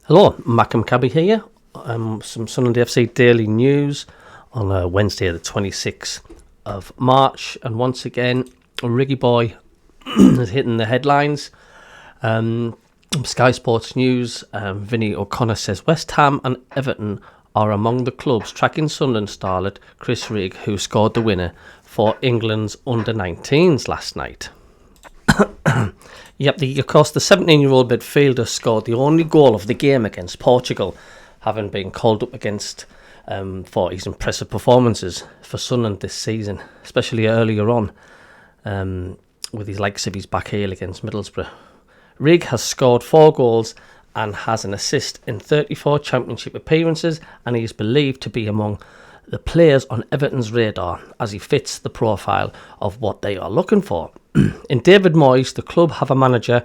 Hello, MACKEM CABBIE here. Some Sunderland Afc daily news on Wednesday the 26th of March. And once again, Riggy Boy is hitting the headlines. Sky Sports News, Vinnie O'Connor says West Ham and Everton are among the clubs tracking Sunderland starlet News.Rigg, who scored the winner for England's under-19s last night. Yep, of course, the 17-year-old midfielder scored the only goal of the game against Portugal, having been called up against for his impressive performances for Sunderland this season, especially earlier on with his likes of his back heel against Middlesbrough. Rigg has scored 4 goals and has an assist in 34 championship appearances, and he is believed to be among the players on Everton's radar as he fits the profile of what they are looking for. In David Moyes, the club have a manager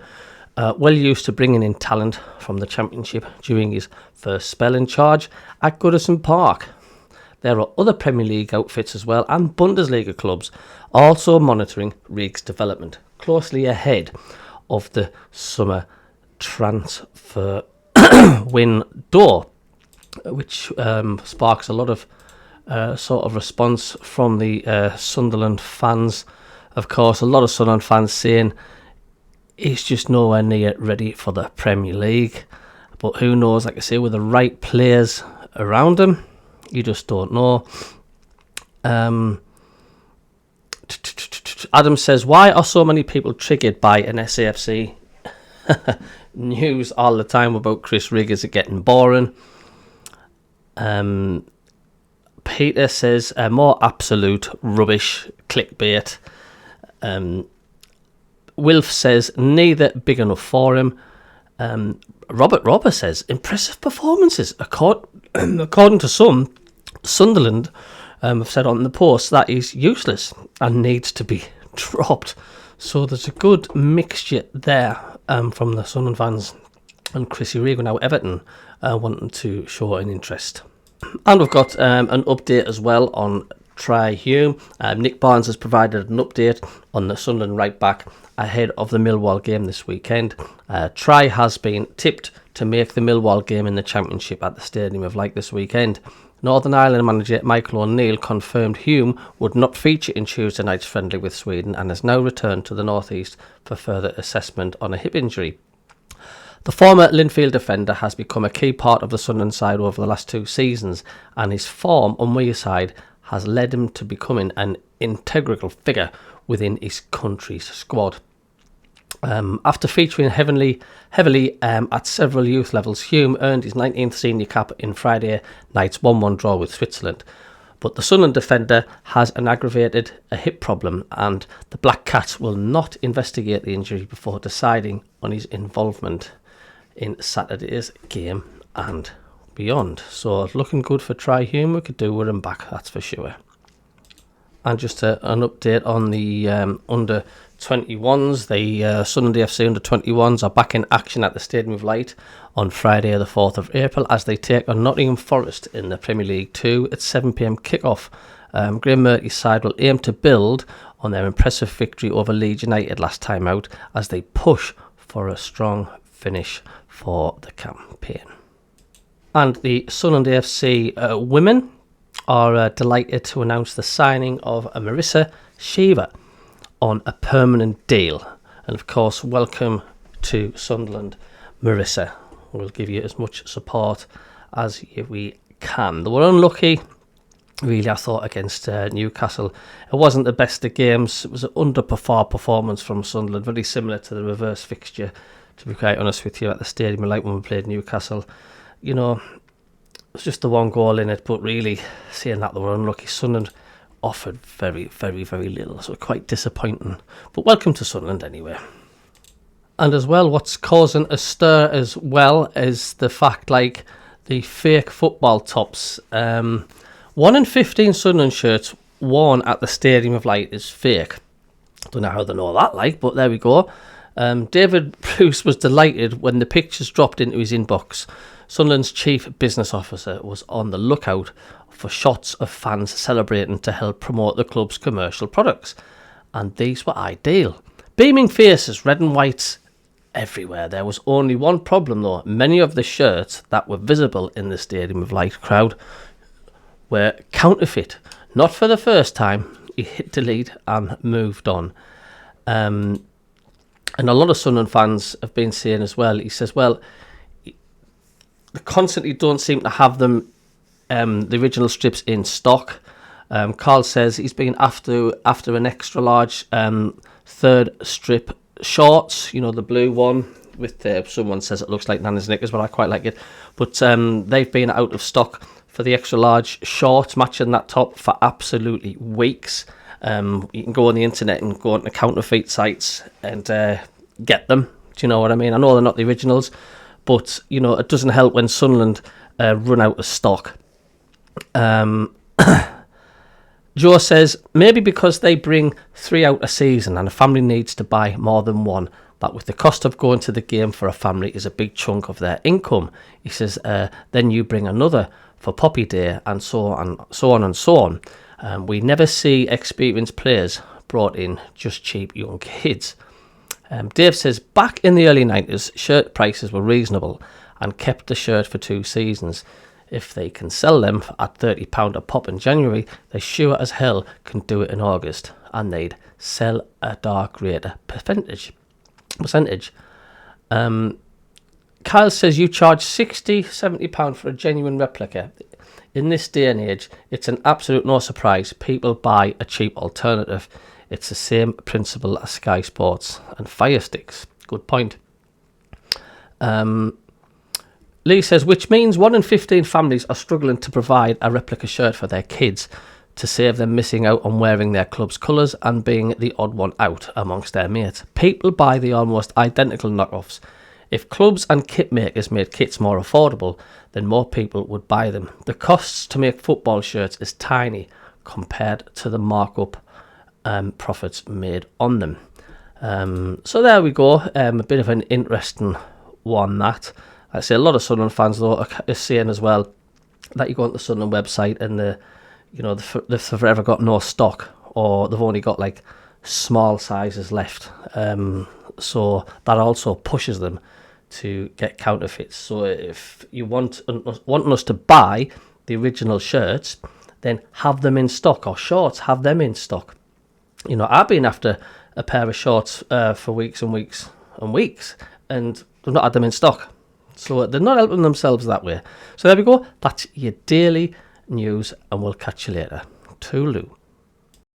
well used to bringing in talent from the Championship during his first spell in charge at Goodison Park. There are other Premier League outfits as well and Bundesliga clubs also monitoring Rigg's development closely ahead of the summer transfer window, which sparks a lot of sort of response from the Sunderland fans. Of course, a lot of Sunderland fans saying he's just nowhere near ready for the Premier League. But who knows, like I say, with the right players around him, you just don't know. Adam says, why are so many people triggered by an SAFC news all the time about News.Rigg? Is it getting boring? Peter says, more absolute rubbish clickbait. Wilf says, neither big enough for him. Robert says, impressive performances. According to some, Sunderland have said on the post that he's useless and needs to be dropped. So there's a good mixture there from the Sunderland fans and News.Rigg, now Everton wanting to show an interest. And we've got an update as well on Try Hume. Nick Barnes has provided an update on the Sunderland right back ahead of the Millwall game this weekend. Try has been tipped to make the Millwall game in the Championship at the Stadium of Light this weekend. Northern Ireland manager Michael O'Neill confirmed Hume would not feature in Tuesday night's friendly with Sweden and has now returned to the North East for further assessment on a hip injury. The former Linfield defender has become a key part of the Sunderland side over the last 2 seasons, and his form on Wearside has led him to becoming an integral figure within his country's squad. After featuring heavily at several youth levels, Hume earned his 19th senior cap in Friday night's 1-1 draw with Switzerland. But the Sunderland defender has an aggravated hip problem, and the Black Cats will not investigate the injury before deciding on his involvement in Saturday's game and beyond. So looking good for Try Hume. We could do with him back, that's for sure. And just an update on the under 21s. The Sunderland Afc under 21s are back in action at the Stadium of Light on Friday the 4th of April as they take on Nottingham Forest in the Premier League 2 at 7 p.m. kickoff. Graham Murty's side will aim to build on their impressive victory over Leeds United last time out as they push for a strong finish for the campaign. And the Sunderland AFC women are delighted to announce the signing of Marissa Shiva on a permanent deal. And of course, welcome to Sunderland, Marissa. We'll give you as much support as we can. They were unlucky, really, I thought, against Newcastle. It wasn't the best of games. It was an under-par performance from Sunderland, very similar to the reverse fixture, to be quite honest with you, at the Stadium of Light when we played Newcastle. You know, it was just the 1 goal in it, but really, seeing that they were unlucky, Sunderland offered very, very, very little, so quite disappointing. But welcome to Sunderland anyway. And as well, what's causing a stir as well is the fact, like, the fake football tops. 1 in 15 Sunderland shirts worn at the Stadium of Light is fake. Don't know how they know that, like, but there we go. David Bruce was delighted when the pictures dropped into his inbox. Sunderland's chief business officer was on the lookout for shots of fans celebrating to help promote the club's commercial products, and these were ideal. Beaming faces, red and whites everywhere. There was only one problem though. Many of the shirts that were visible in the Stadium of Light crowd were counterfeit. Not for the first time. He hit delete and moved on. And a lot of Sunderland fans have been saying as well, he says, well, they constantly don't seem to have them, the original strips in stock. Carl says he's been after an extra large third strip shorts, the blue one with someone says it looks like Nana's knickers, but I quite like it. But they've been out of stock for the extra large shorts matching that top for absolutely weeks. You can go on the internet and go on the counterfeit sites and get them. Do you know what I mean? I know they're not the originals, but it doesn't help when Sunderland run out of stock. Joe says, maybe because they bring 3 out a season and a family needs to buy more than one, that with the cost of going to the game for a family is a big chunk of their income. He says, then you bring another for Poppy Day and so on. We never see experienced players brought in, just cheap young kids. Dave says, back in the early 90s, shirt prices were reasonable and kept the shirt for 2 seasons. If they can sell them at £30 a pop in January, they sure as hell can do it in August, and they'd sell a dark greater percentage. Kyle says you charge £60-70 for a genuine replica. In this day and age, it's an absolute no surprise people buy a cheap alternative. It's the same principle as Sky Sports and Fire Sticks. Good point. Lee says, which means 1 in 15 families are struggling to provide a replica shirt for their kids to save them missing out on wearing their club's colours and being the odd one out amongst their mates. People buy the almost identical knockoffs. If clubs and kit makers made kits more affordable, then more people would buy them. The costs to make football shirts is tiny compared to the markup profits made on them. So there we go. A bit of an interesting one, that. I say a lot of Sunderland fans though are saying as well that you go on the Sunderland website and they've forever got no stock, or they've only got like small sizes left. So that also pushes them to get counterfeits. So if you want us to buy the original shirts, then have them in stock, or shorts, have them in stock. I've been after a pair of shorts for weeks and weeks and weeks, and they've not had them in stock. So they're not helping themselves that way. So there we go. That's your daily news, and we'll catch you later. Toodaloo.